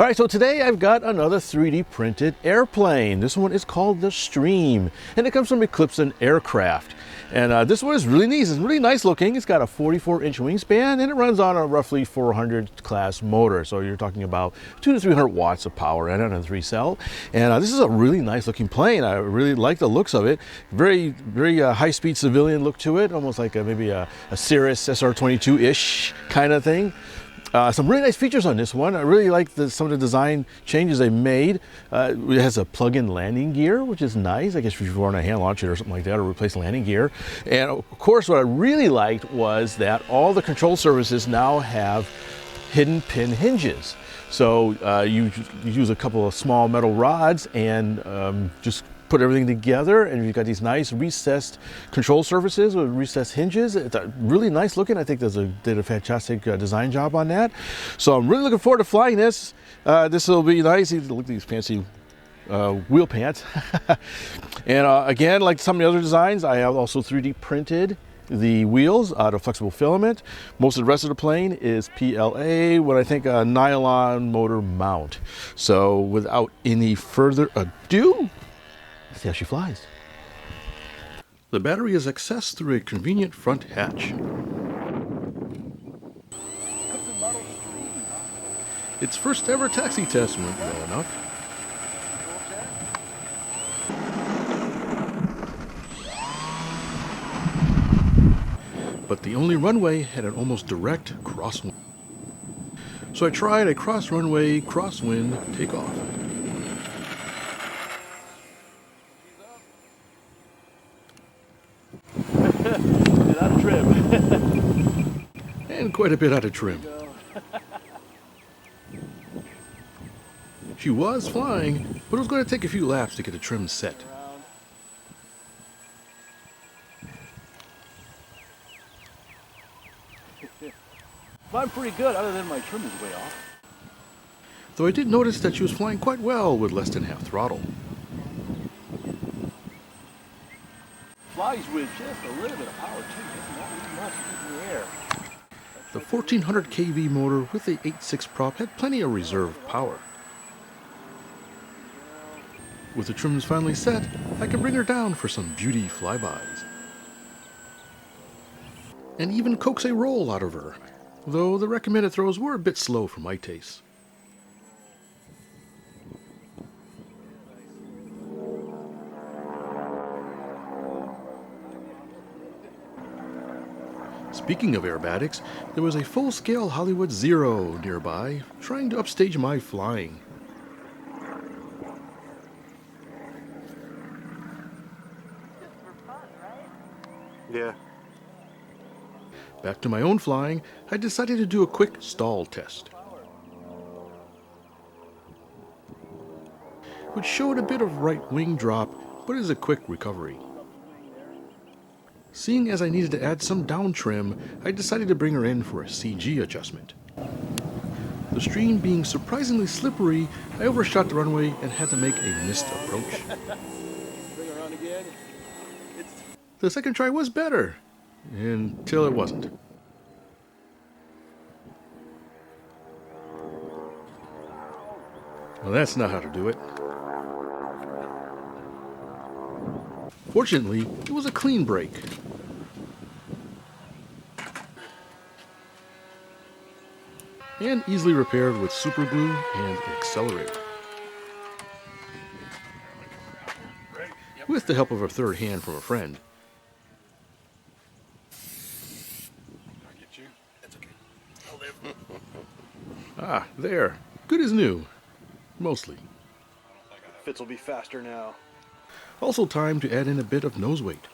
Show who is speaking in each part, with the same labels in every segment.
Speaker 1: All right, so today I've got another 3D printed airplane. This one is called the Stream, and it comes from Eclipson Aircraft. And this one is really neat. It's really nice looking. It's got a 44-inch wingspan, and it runs on a roughly 400 class motor. So you're talking about 200 to 300 watts of power and on a 3-cell. And this is a really nice looking plane. I really like the looks of it. Very high-speed civilian look to it, almost like maybe a Cirrus SR-22-ish kind of thing. Some really nice features on this one. I really like some of the design changes they made. It has a plug-in landing gear, which is nice. I guess if you want to hand launch it or something like that, or replace landing gear. And of course, what I really liked was that all the control surfaces now have hidden pin hinges. So you use a couple of small metal rods and just put everything together, and you've got these nice recessed control surfaces with recessed hinges. It's really nice looking. I think they did a fantastic design job on that. So I'm really looking forward to flying this. This will be nice. Look at these fancy wheel pants. And again, like some of the other designs, I have also 3D printed the wheels out of flexible filament. Most of the rest of the plane is PLA, what I think a nylon motor mount. So without any further ado, let's see how she flies. The battery is accessed through a convenient front hatch. Its first ever taxi test went well enough. But the only runway had an almost direct crosswind. So I tried a cross-runway, crosswind takeoff.
Speaker 2: Out of trim.
Speaker 1: And quite a bit out of trim. She was flying, but it was going to take a few laps to get the trim set.
Speaker 2: I'm pretty good, other than my trim is way off.
Speaker 1: Though I did notice that she was flying quite well with less than half throttle.
Speaker 2: Flies with just a little bit of power too, doesn't need much in the air.
Speaker 1: The 1400 kV motor with the 8.6 prop had plenty of reserve power. With the trims finally set, I could bring her down for some beauty flybys. And even coax a roll out of her, though the recommended throws were a bit slow for my taste. Speaking of aerobatics, there was a full-scale Hollywood Zero nearby, trying to upstage my flying.
Speaker 3: Yeah.
Speaker 1: Back to my own flying, I decided to do a quick stall test, which showed a bit of right wing drop, but is a quick recovery. Seeing as I needed to add some down trim, I decided to bring her in for a CG adjustment. The Stream being surprisingly slippery, I overshot the runway and had to make a missed approach.
Speaker 2: Bring her on again.
Speaker 1: The second try was better, until it wasn't. Well, that's not how to do it. Fortunately, it was a clean break. And easily repaired with super glue and accelerator. With the help of a third hand from a friend. Ah, there. Good as new. Mostly.
Speaker 3: Fitz will be faster now.
Speaker 1: Also time to add in a bit of nose weight.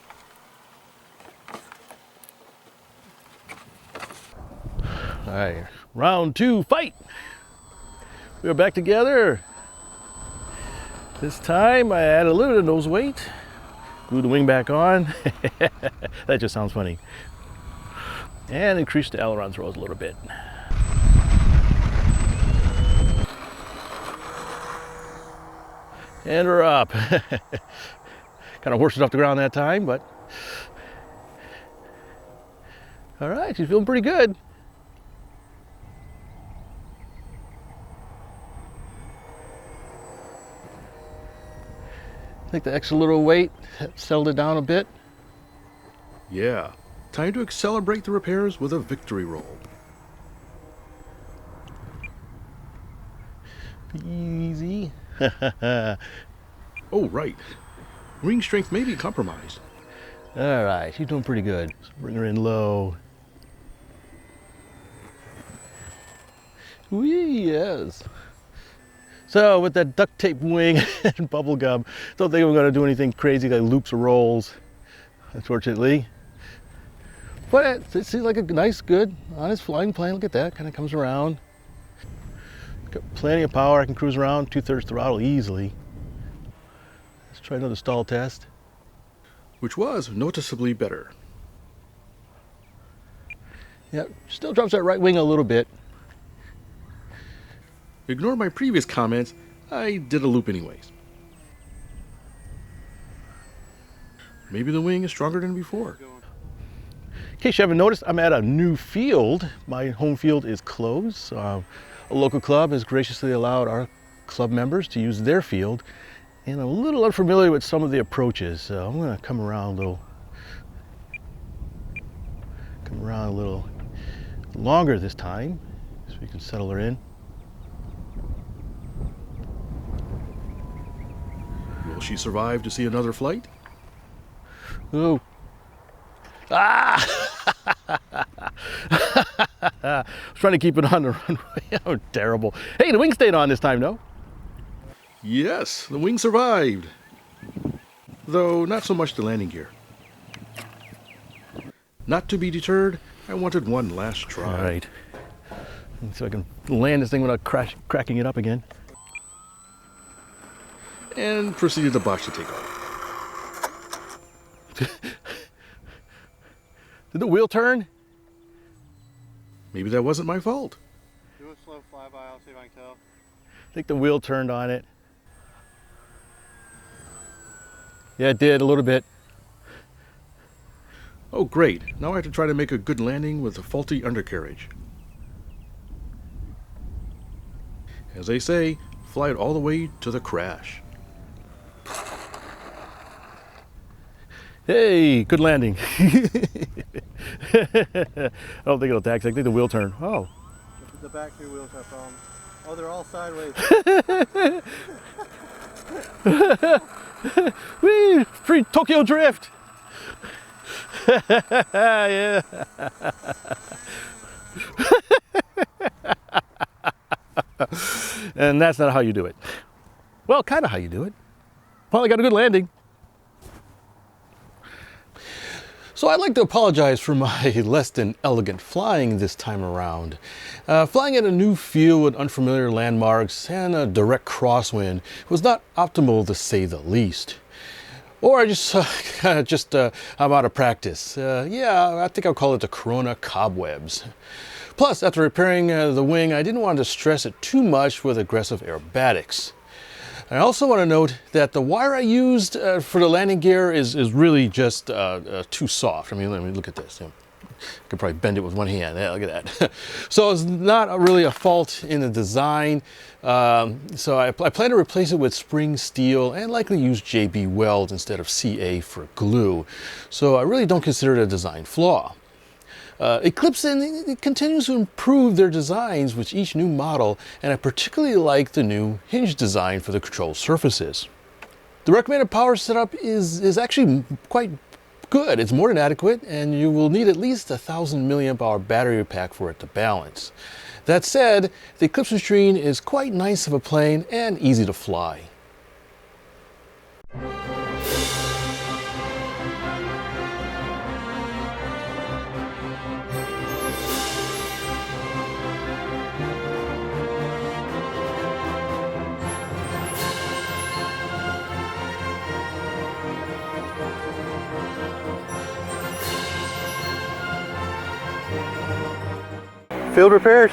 Speaker 1: All right, round 2, fight! We are back together. This time I add a little bit of nose weight. Glue the wing back on. That just sounds funny. And increase the aileron throws a little bit. And we're up. Kind of horsed it off the ground that time, but all right, she's feeling pretty good. think the extra little weight settled it down a bit. Yeah, time to celebrate the repairs with a victory roll. Easy. Oh, right. Ring strength may be compromised. All right, she's doing pretty good. Let's bring her in low. Whee, yes. So with that duct tape wing and bubble gum, don't think we're going to do anything crazy like loops or rolls, unfortunately. But it seems like a nice, good, honest flying plane. Look at that, kind of comes around. Got plenty of power. I can cruise around 2/3 throttle easily. Let's try another stall test. Which was noticeably better. Yep, still drops that right wing a little bit. Ignore my previous comments, I did a loop anyways. Maybe the wing is stronger than before. In case you haven't noticed, I'm at a new field. My home field is closed. A local club has graciously allowed our club members to use their field, and I'm a little unfamiliar with some of the approaches, so I'm going to come around a little longer this time, so we can settle her in. Will she survive to see another flight? Ooh. Ah! I was trying to keep it on the runway. Oh, terrible. Hey, the wing stayed on this time, no? Yes, the wing survived. Though not so much the landing gear. Not to be deterred, I wanted one last try. All right. So I can land this thing without cracking it up again. And proceeded to botch the takeoff. Did the wheel turn? Maybe that wasn't my fault.
Speaker 3: Do a slow flyby, I'll see if I can tell.
Speaker 1: I think the wheel turned on it. Yeah, it did a little bit. Oh, great. Now I have to try to make a good landing with a faulty undercarriage. As they say, fly it all the way to the crash. Hey, good landing. I don't think it'll taxi. I think the wheel turned. Oh.
Speaker 3: The back two wheels have problems. Oh, they're all sideways.
Speaker 1: Whee! Free Tokyo Drift! Yeah. And that's not how you do it. Well, kind of how you do it. Finally got a good landing. So I'd like to apologize for my less than elegant flying this time around. Flying at a new field with unfamiliar landmarks and a direct crosswind was not optimal to say the least. Or I just I'm out of practice. Yeah, I think I'll call it the Corona cobwebs. Plus, after repairing the wing, I didn't want to stress it too much with aggressive aerobatics. I also want to note that the wire I used for the landing gear is really just too soft. I mean, let me look at this. I could probably bend it with one hand. Yeah, look at that. So it's not really a fault in the design. So I plan to replace it with spring steel and likely use JB Weld instead of CA for glue. So I really don't consider it a design flaw. Eclipson continues to improve their designs with each new model, and I particularly like the new hinge design for the control surfaces. The recommended power setup is actually quite good. It's more than adequate, and you will need at least a 1,000 milliamp hour battery pack for it to balance. That said, the Eclipson Stream is quite nice of a plane and easy to fly.
Speaker 3: Field repairs?